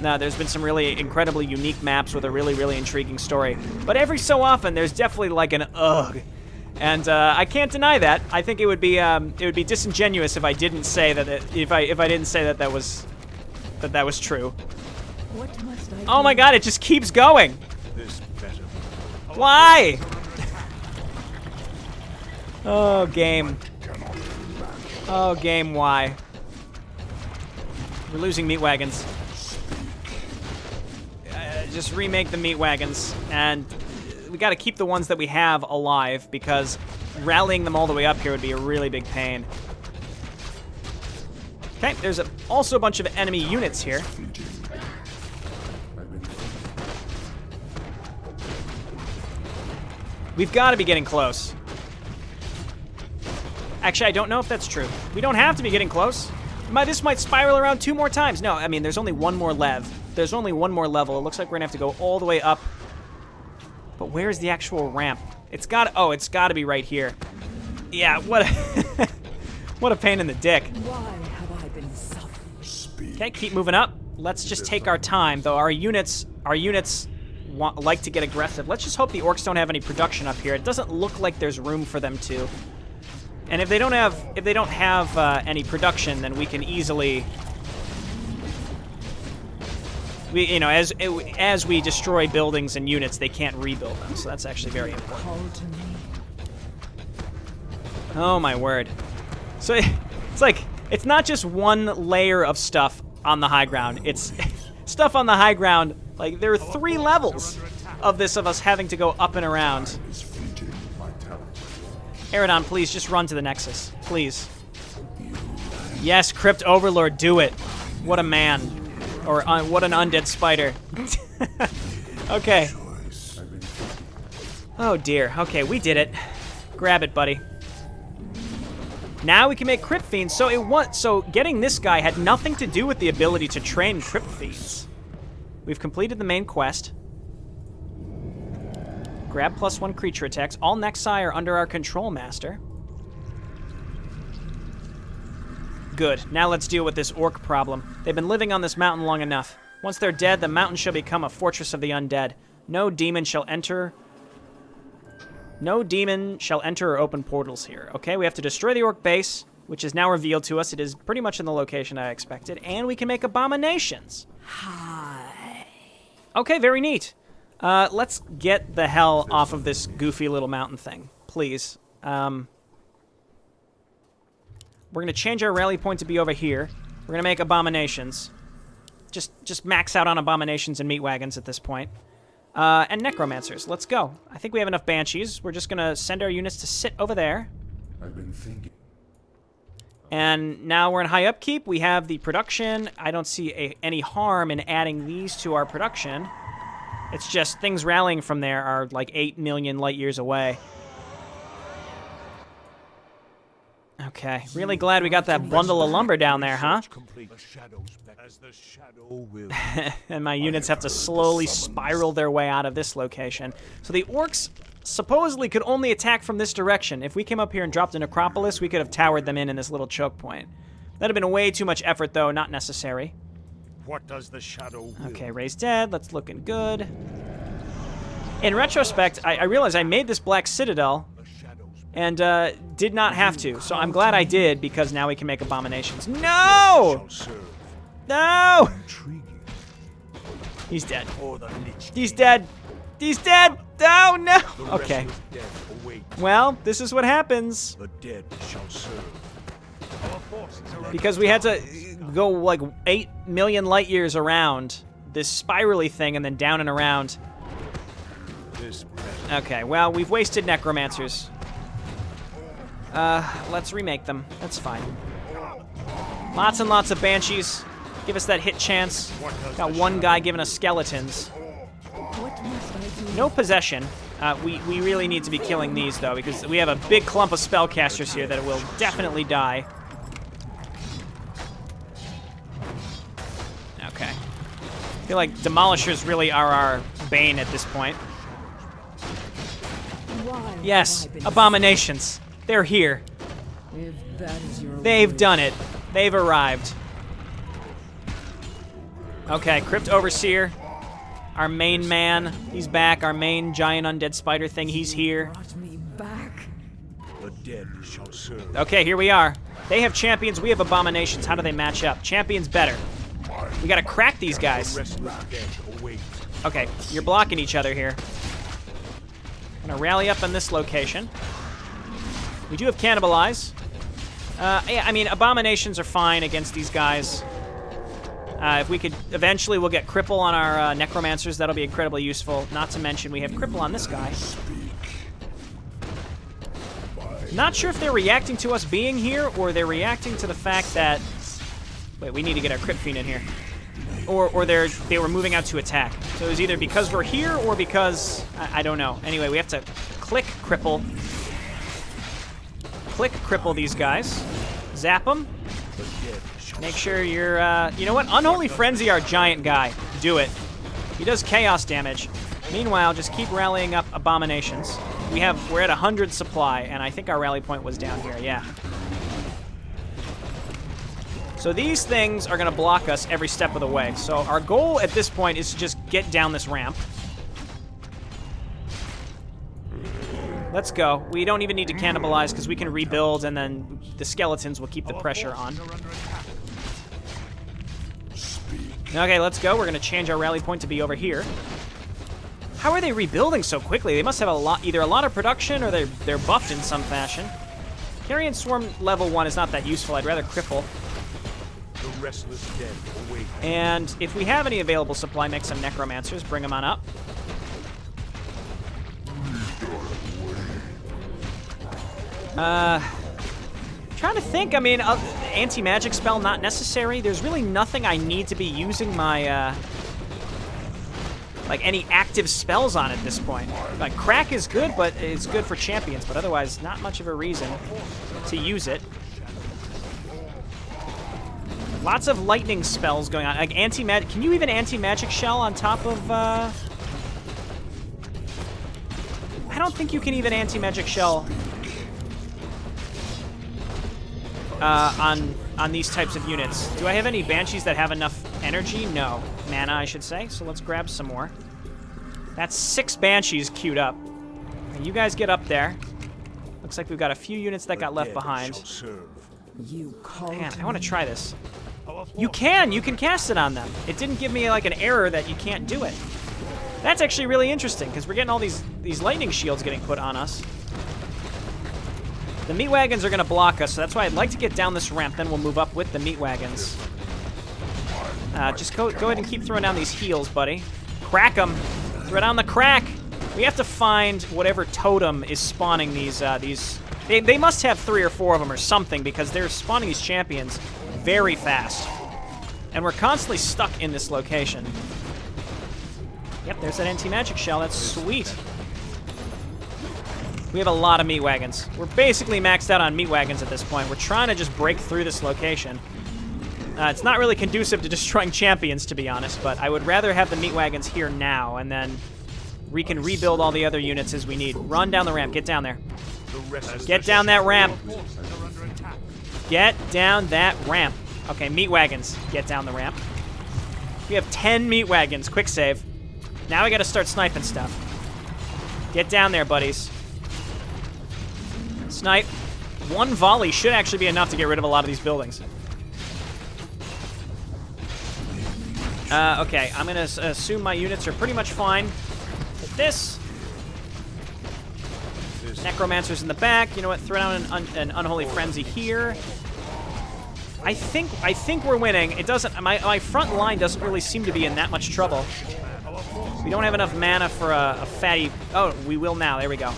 No, there's been some really incredibly unique maps with a really, really intriguing story. But every so often, there's definitely like an ugh. And I can't deny that. I think it would be disingenuous if I didn't say that if I didn't say that that was true. What must I Oh my god, it just keeps going. Why? Oh, game. Oh, game, why? We're losing meat wagons. Just remake the meat wagons, and we got to keep the ones that we have alive, because rallying them all the way up here would be a really big pain. Okay, there's also a bunch of enemy units here. We've got to be getting close. Actually, I don't know if that's true. We don't have to be getting close. This might spiral around 2 more times. No, I mean, there's only one more lev. There's only one more level. It looks like we're gonna have to go all the way up. But where's the actual ramp? It's gotta be right here. Yeah, what a, what a pain in the dick. Why have I been suffering? Okay, keep moving up. Let's just take our time, though. Our units like to get aggressive. Let's just hope the orcs don't have any production up here. It doesn't look like there's room for them to. And if they don't have any production, then we can easily, as we destroy buildings and units, they can't rebuild them. So that's actually very important. Call to me. Oh my word! So it's like it's not just one layer of stuff on the high ground. It's stuff on the high ground. Like there are 3 levels of this, of us having to go up and around. Eridon, please, just run to the Nexus. Please. Yes, Crypt Overlord, do it. What a man. Or what an undead spider. Okay. Oh, dear. Okay, we did it. Grab it, buddy. Now we can make Crypt Fiends. So getting this guy had nothing to do with the ability to train Crypt Fiends. We've completed the main quest. Grab +1 creature attacks. All Nexi are under our control master. Good. Now let's deal with this orc problem. They've been living on this mountain long enough. Once they're dead, the mountain shall become a fortress of the undead. No demon shall enter No demon shall enter or open portals here. Okay, we have to destroy the Orc Base, which is now revealed to us. It is pretty much in the location I expected, and we can make abominations. Hi. Okay, very neat. Let's get the hell off of this goofy little mountain thing, please. We're going to change our rally point to be over here. We're going to make abominations. Just max out on abominations and meat wagons at this point. And necromancers. Let's go. I think we have enough banshees. We're just going to send our units to sit over there. I've been thinking. And now we're in high upkeep. We have the production. I don't see any harm in adding these to our production. It's just things rallying from there are like 8 million light years away. Okay, really glad we got that bundle of lumber down there, huh? And my units have to slowly spiral their way out of this location. So the orcs supposedly could only attack from this direction. If we came up here and dropped a necropolis, we could have towered them in this little choke point. That'd have been way too much effort, though, not necessary. What does the shadow will? Okay, raised dead. That's looking good. In retrospect, I realized I made this black citadel and did not have to. So I'm glad I did, because now we can make abominations. No! No! He's dead. He's dead. He's dead. Oh, no. Okay. Well, this is what happens. The dead shall serve. Because we had to go like 8 million light years around this spirally thing and then down and around. Okay, well, we've wasted necromancers. Let's remake them. That's fine. Lots and lots of banshees. Give us that hit chance. Got one guy giving us skeletons. What must I do? No possession. We really need to be killing these, though, because we have a big clump of spellcasters here that will definitely die. Okay. I feel like demolishers really are our bane at this point. Why Yes, have I been abominations. They're here. If that is your They've wish. done it. They've arrived. Okay, Crypt Overseer. Our main man. He's back. Our main giant undead spider thing. He's here. Brought me back. The dead shall serve. Okay, here we are. They have champions. We have abominations. How do they match up? Champions better. We gotta crack these guys. Restless dead await. Okay, you're blocking each other here. I'm gonna rally up in this location. We do have cannibalize. Yeah, I mean, abominations are fine against these guys. If we could, eventually we'll get cripple on our necromancers. That'll be incredibly useful. Not to mention we have cripple on this guy. Not sure if they're reacting to us being here, or they're reacting to the fact that... Wait, we need to get our crit fiend in here. Or they were moving out to attack. So it was either because we're here, or because... I don't know. Anyway, we have to click cripple. Click cripple these guys. Zap them. Make sure you're, you know what? Unholy Frenzy our giant guy. Do it. He does chaos damage. Meanwhile, just keep rallying up abominations. We're at 100 supply, and I think our rally point was down here, yeah. So these things are gonna block us every step of the way. So our goal at this point is to just get down this ramp. Let's go. We don't even need to cannibalize because we can rebuild, and then the skeletons will keep the pressure on. Okay, let's go. We're going to change our rally point to be over here. How are they rebuilding so quickly? They must have either a lot of production or they're buffed in some fashion. Carrion Swarm level 1 is not that useful. I'd rather cripple. The restless dead await. And if we have any available supply, make some necromancers. Bring them on up. Trying to think. I mean, anti-magic spell not necessary. There's really nothing I need to be using my like any active spells on at this point. Like crack is good, but it's good for champions. But otherwise, not much of a reason to use it. Lots of lightning spells going on. Like anti-magic. Can you even anti-magic shell on top of? I don't think you can even anti-magic shell. On these types of units. Do I have any banshees that have enough energy? No. Mana, I should say. So let's grab some more. That's 6 banshees queued up. And you guys get up there. Looks like we've got a few units that got left Dead behind. shall serve. You called Man, I want to me. try this. Our You can cast it on them. It didn't give me like an error that you can't do it. That's actually really interesting because we're getting all these lightning shields getting put on us. The meat wagons are going to block us, so that's why I'd like to get down this ramp. Then we'll move up with the meat wagons. Just go ahead and keep throwing down these heals, buddy. Crack them. Throw down the crack. We have to find whatever totem is spawning these. They must have 3 or 4 of them or something because they're spawning these champions very fast. And we're constantly stuck in this location. Yep, there's that anti-magic shell. That's sweet. We have a lot of meat wagons. We're basically maxed out on meat wagons at this point. We're trying to just break through this location. It's not really conducive to destroying champions, to be honest, but I would rather have the meat wagons here now, and then we can rebuild all the other units as we need. Run down the ramp. Get down there. Get down that ramp. Get down that ramp. Okay, meat wagons. Get down the ramp. We have 10 meat wagons. Quick save. Now we gotta start sniping stuff. Get down there, buddies. Snipe. One volley should actually be enough to get rid of a lot of these buildings. Okay, I'm gonna assume my units are pretty much fine with this. Necromancer's in the back. You know what? Throw down an unholy frenzy here. I think we're winning. It doesn't. My front line doesn't really seem to be in that much trouble. We don't have enough mana for a fatty. Oh, we will now. There we go.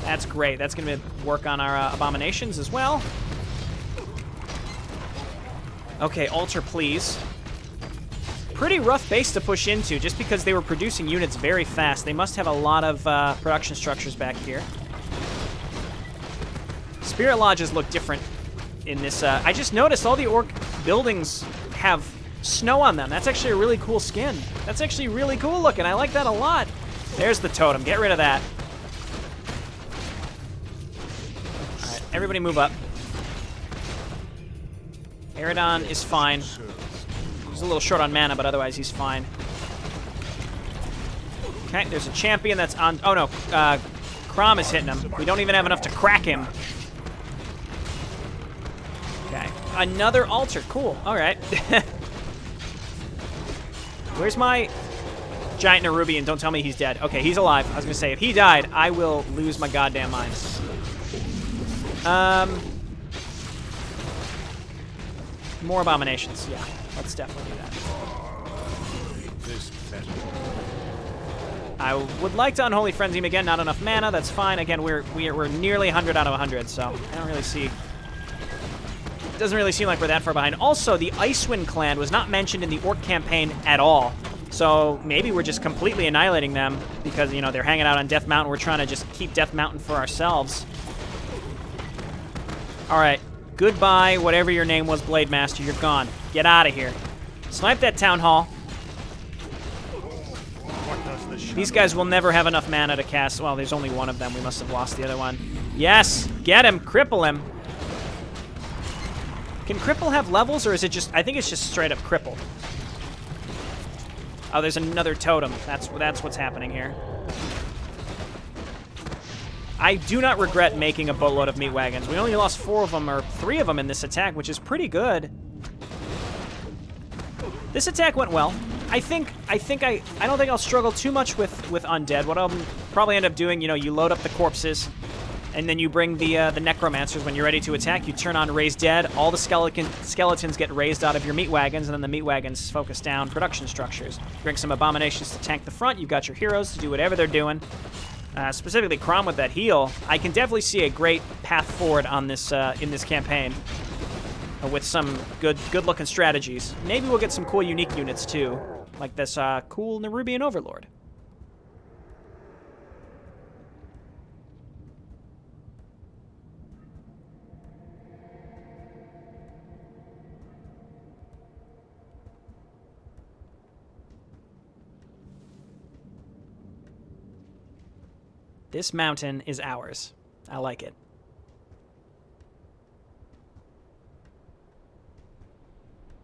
That's great. That's gonna work on our abominations as well. Okay, altar, please. Pretty rough base to push into, just because they were producing units very fast. They must have a lot of production structures back here. Spirit lodges look different in this. I just noticed all the orc buildings have snow on them. That's actually a really cool skin. That's actually really cool looking. I like that a lot. There's the totem. Get rid of that. All right, everybody move up. Eridon is fine. He's a little short on mana, but otherwise he's fine. Okay, there's a champion that's on... Oh, no. Crom is hitting him. We don't even have enough to crack him. Okay. Another altar. Cool. All right. Where's my giant Nerubian? Don't tell me he's dead. Okay, he's alive. I was going to say, if he died, I will lose my goddamn mind. More abominations. Yeah, let's definitely do that. I would like to Unholy Frenzy him again. Not enough mana. That's fine. Again, we're nearly 100 out of 100, so I don't really see... Doesn't really seem like we're that far behind. Also, the Icewind clan was not mentioned in the Orc campaign at all. So maybe we're just completely annihilating them because, you know, they're hanging out on Death Mountain. We're trying to just keep Death Mountain for ourselves. All right. Goodbye, whatever your name was, Blade Master. You're gone. Get out of here. Snipe that Town Hall. These guys will never have enough mana to cast. Well, there's only one of them. We must have lost the other one. Yes! Get him! Cripple him! Can cripple have levels, or is it just... I think it's just straight up cripple. Oh, there's another totem. That's what's happening here. I do not regret making a boatload of meat wagons. We only lost 4 of them, or 3 of them in this attack, which is pretty good. This attack went well. I don't think I'll struggle too much with Undead. What I'll probably end up doing, you know, you load up the corpses, and then you bring the necromancers. When you're ready to attack, you turn on Raise Dead. All the skeletons get raised out of your meat wagons, and then the meat wagons focus down production structures. Bring some abominations to tank the front. You've got your heroes to do whatever they're doing. Specifically Crom with that heal. I can definitely see a great path forward on this in this campaign with some good-looking strategies. Maybe we'll get some cool unique units too, like this cool Nerubian Overlord. This mountain is ours. I like it.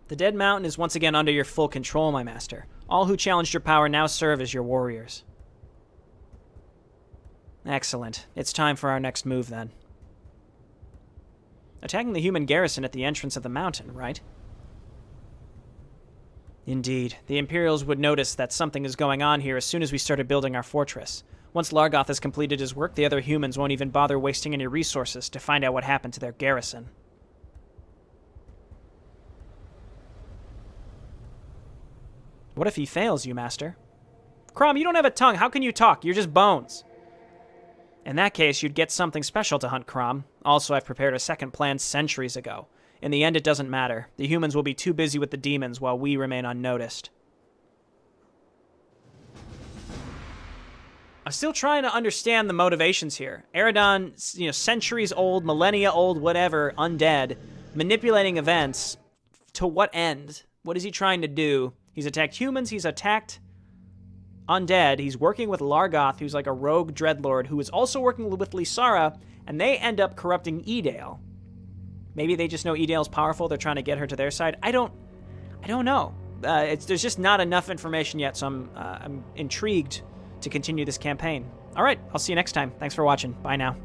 The Dead Mountain is once again under your full control, my master. All who challenged your power now serve as your warriors. Excellent. It's time for our next move, then. Attacking the human garrison at the entrance of the mountain, right? Indeed. The Imperials would notice that something is going on here as soon as we started building our fortress. Once Largoth has completed his work, the other humans won't even bother wasting any resources to find out what happened to their garrison. What if he fails you, Master? Crom, you don't have a tongue. How can you talk? You're just bones. In that case, you'd get something special to hunt, Crom. Also, I've prepared a second plan centuries ago. In the end, it doesn't matter. The humans will be too busy with the demons while we remain unnoticed. I'm still trying to understand the motivations here. Eredon, centuries old, millennia old, whatever, undead, manipulating events. To what end? What is he trying to do? He's attacked humans, he's attacked undead, he's working with Largoth, who's like a rogue dreadlord, who is also working with Lysara, and they end up corrupting Edale. Maybe they just know Edale's powerful, they're trying to get her to their side. I don't know. There's just not enough information yet, so I'm intrigued to continue this campaign. All right, I'll see you next time. Thanks for watching. Bye now.